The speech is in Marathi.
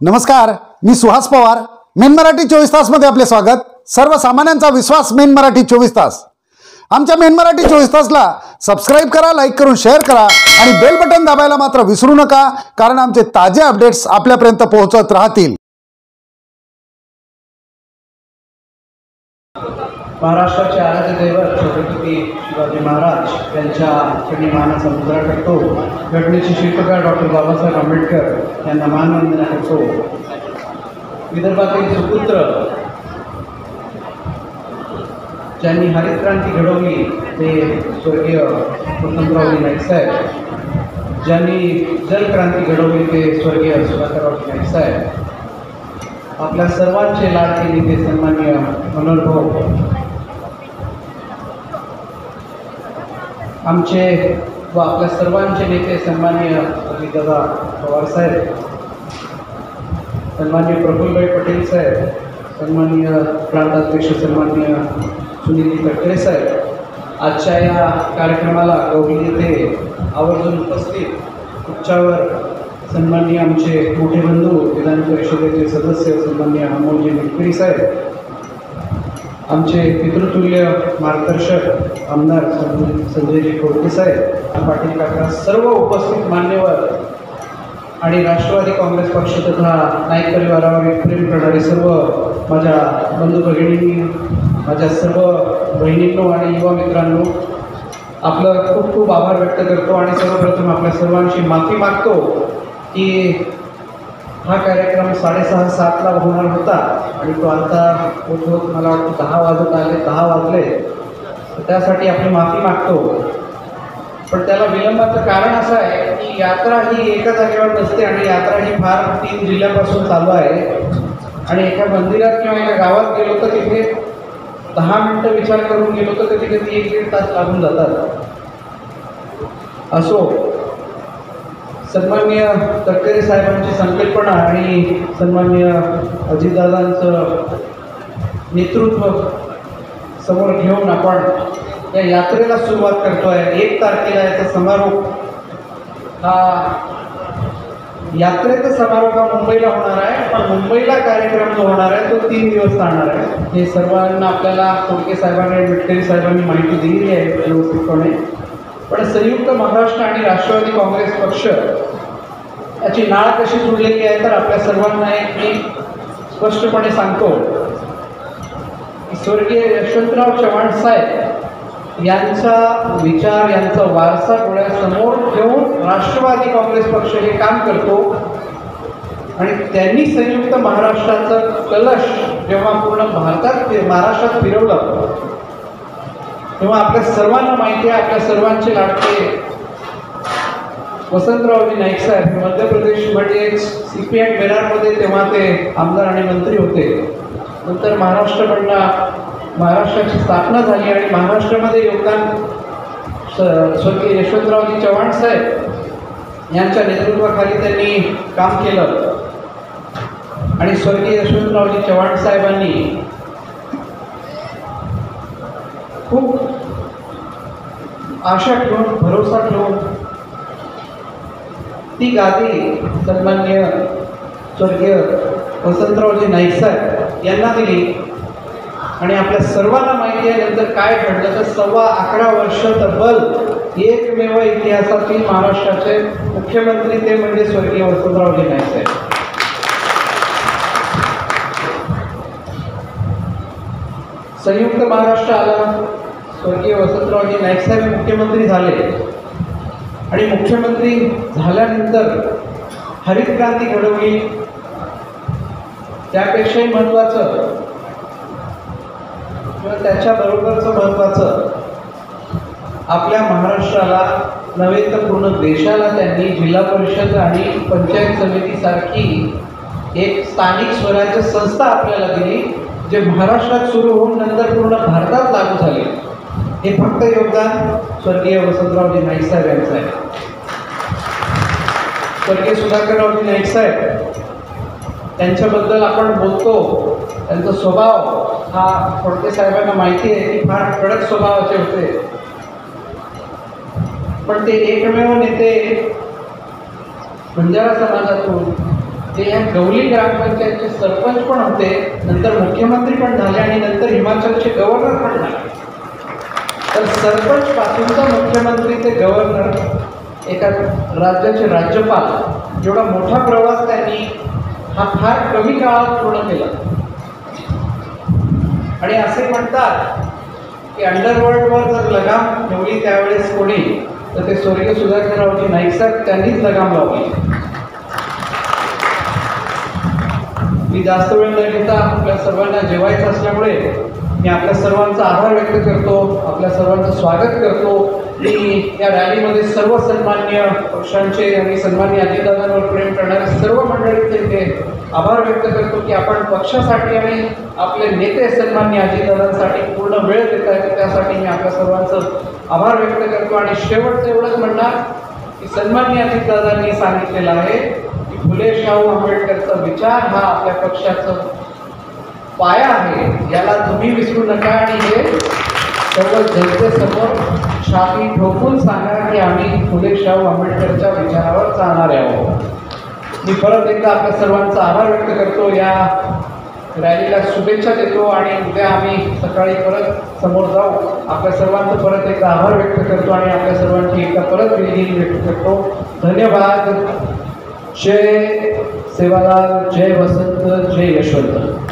नमस्कार, मी सुहास पवार. मेन मराठी 24 तासमध्ये आपले स्वागत. सर्वसामान्यांचा विश्वास मेन मराठी 24 तास. आमच्या मेन मराठी 24 तासला सबस्क्राईब करा, लाईक करून शेअर करा आणि बेल बटन दाबायला मात्र विसरू नका, कारण आमचे ताजे अपडेट्स आपल्यापर्यंत पोहोचत राहतील. महाराष्ट्राचे आराध्य दैवत छत्रपती शिवाजी महाराज यांच्या चरणी मानाचा मुजरा करतो. घटनेचे शिल्पकार डॉक्टर बाबासाहेब आंबेडकर यांना मानवंदना करतो. विदर्भातील सुपुत्र ज्यांनी हरित क्रांती घडवली ते स्वर्गीय वसंतरावजी नाईक साहेब, ज्यांनी जलक्रांती घडवली ते स्वर्गीय सुधाकररावजी नाईक साहेब, आपल्या सर्वांचे लाडके नेते सन्माननीय मनोहर भाऊ, आमचे व आपल्या सर्वांचे नेते सन्माननीय अजितदादा पवार साहेब, सन्माननीय प्रफुल्लभाई पटेल साहेब, सन्माननीय प्रांताध्यक्ष सन्माननीय सुनील तटकरे साहेब, आजच्या या कार्यक्रमाला गौरी येथे आवर्जून उपस्थित उच्चावर सन्माननीय आमचे मोठे बंधू विधान परिषदेचे सदस्य सन्माननीय अमोलजी निटकरी साहेब, आमचे पितृतुल्य मार्गदर्शक आमदार संजयजी खोडके साहेब, पाटील काका, सर्व उपस्थित मान्यवर आणि राष्ट्रवादी काँग्रेस पक्ष तथा नाईक परिवारावर प्रेम करणारे सर्व माझ्या बंधू भगिनींनी, माझ्या सर्व बहिणींनो आणि युवा मित्रांनो, आपलं खूप खूप आभार व्यक्त करतो. आणि सर्वप्रथम आपल्या सर्वांची माफी मागतो की हा कार्यक्रम 6:30-7ला होणार होता आणि तो आता होत होत मला वाटतं 10 वाजत आले, 10 वाजले. त्यासाठी आपली माफी मागतो. पण त्याला विलंबाचं कारण असं आहे की यात्रा ही एका जागेवर नसते आणि यात्रा ही फार 3 जिल्ह्यापासून चालू आहे. आणि एका मंदिरात किंवा एका गावात गेलो तर तिथे 10 मिनटं विचार करून गेलो तर कधी कधी 1-1.5 तास लागून जातात. असो, सन्माननीय तटकरे साहेबांची संकल्पना आणि सन्माननीय अजितदादांचं नेतृत्व समोर घेऊन आपण या यात्रेला सुरुवात करतो आहे. 1 तारखेला याचा समारोप, हा यात्रेचा समारोप हा मुंबईला होणार आहे. पण मुंबईला कार्यक्रम जो होणार आहे तो 3 दिवस चालणार आहे. हे सर्वांना आपल्याला खोडके साहेबांनी आणि मिटकरी साहेबांनी माहिती दिलेली आहे व्यवस्थितपणे. पण संयुक्त महाराष्ट्र आणि राष्ट्रवादी काँग्रेस पक्ष याची नाळ कशी जुळलेली आहे तर आपल्या सर्वांना एक मी स्पष्टपणे सांगतो की स्वर्गीय यशवंतराव चव्हाण साहेब यांचा विचार, यांचा वारसा डोळ्यासमोर ठेवून राष्ट्रवादी काँग्रेस पक्ष हे काम करतो. आणि त्यांनी संयुक्त महाराष्ट्राचं कलश जेव्हा पूर्ण महाराष्ट्रात फिरवलं तेव्हा आपल्या सर्वांना माहिती आहे, आपल्या सर्वांचे लाडके वसंतरावजी नाईक साहेब मध्य प्रदेश म्हणजे CPI बेरारमध्ये तेव्हा ते आमदार आणि मंत्री होते. नंतर महाराष्ट्राची स्थापना झाली आणि महाराष्ट्रामध्ये योगदान स्वर्गीय यशवंतरावजी चव्हाण साहेब यांच्या नेतृत्वाखाली त्यांनी काम केलं. आणि स्वर्गीय यशवंतरावजी चव्हाण साहेबांनी खूप आशा ठेवून, भरोसा ठेवून ती गादी सन्माननीय स्वर्गीय वसंतरावजी नाईक साहेब यांना दिली. आणि आपल्या सर्वांना माहिती आहे नंतर काय घडलं तर 11.25 वर्ष तब्बल एकमेव इतिहासातील महाराष्ट्राचे मुख्यमंत्री ते म्हणजे स्वर्गीय वसंतरावजी नाईक साहेब. संयुक्त महाराष्ट्र आला, स्वर्गीय वसंतरावजी नाईक साहेब मुख्यमंत्री झाले. आणि मुख्यमंत्री झाल्यानंतर हरित क्रांती घडवली. त्यापेक्षाही महत्त्वाचं किंवा त्याच्याबरोबरचं महत्त्वाचं, आपल्या महाराष्ट्राला नव्हे तर पूर्ण देशाला त्यांनी जिल्हा परिषद आणि पंचायत समितीसारखी एक स्थानिक स्वराज्य संस्था आपल्याला दिली, जे महाराष्ट्रात सुरू होऊन नंतर पूर्ण भारतात लागू झाले. हे फक्त योगदान स्वर्गीय वसंतरावजी नाईक साहेब यांचं आहे. स्वर्गीय सुधाकररावजी नाईक साहेब त्यांच्याबद्दल आपण बोलतो, त्यांचा स्वभाव हा खोडके साहेबांना माहिती आहे की फार कडक स्वभावाचे होते. पण ते एकमेव नेते बंजारा समाजातून ते या गवली ग्रामपंचायतचे सरपंच पण होते, नंतर मुख्यमंत्री पण झाले आणि नंतर हिमाचलचे गव्हर्नर पण झाले. तर सरपंच पासूनचा मुख्यमंत्री ते गव्हर्नर, एका राज्याचे राज्यपाल, एवढा मोठा प्रवास त्यांनी हा फार कमी काळात पूर्ण केला. आणि असे म्हणतात की अंडरवर्ल्डवर जर लगाम ठेवली त्यावेळेस कोणी, तर ते स्वर्गीय सुधाकररावजी नाईक साहेब त्यांनीच लगाम लावली. मी जास्त वेळ न घेता आपल्या सर्वांना जेवायचं असल्यामुळे मी आपल्या सर्वांचा आभार व्यक्त करतो, आपल्या सर्वांचं स्वागत करतो. मी या रॅलीमध्ये सर्व सन्मान्य पक्षांचे आणि सन्मान्य अजितदादांवर प्रेम करणारे सर्व मंडळींचे इथे आभार व्यक्त करतो की आपण पक्षासाठी आणि आपले नेते सन्मान्य अजितदादांसाठी पूर्ण वेळ देत आहेत. त्यासाठी मी आपल्या सर्वांचं आभार व्यक्त करतो. आणि शेवटचं एवढंच म्हणणार की सन्मान्य अजितदादांनी सांगितलेलं आहे की फुले शाहू आंबेडकरचा विचार हा आपल्या पक्षाचं पाया आहे, याला तुम्ही विसरू नका. आणि हे सर्व जनतेसमोर छाती ठोकून सांगा की आम्ही फुले शाहू आंबेडकरच्या विचारावर चालणारे आहोत. मी परत एकदा आपल्या सर्वांचा आभार व्यक्त करतो, या रॅलीला शुभेच्छा देतो आणि उद्या आम्ही सकाळी परत समोर जाऊ. आपल्या सर्वांचं परत एकदा आभार व्यक्त करतो आणि आपल्या सर्वांची एकदा परत दिलगिरी व्यक्त करतो. धन्यवाद. जय सेवालाल, जय वसंत, जय यशवंत.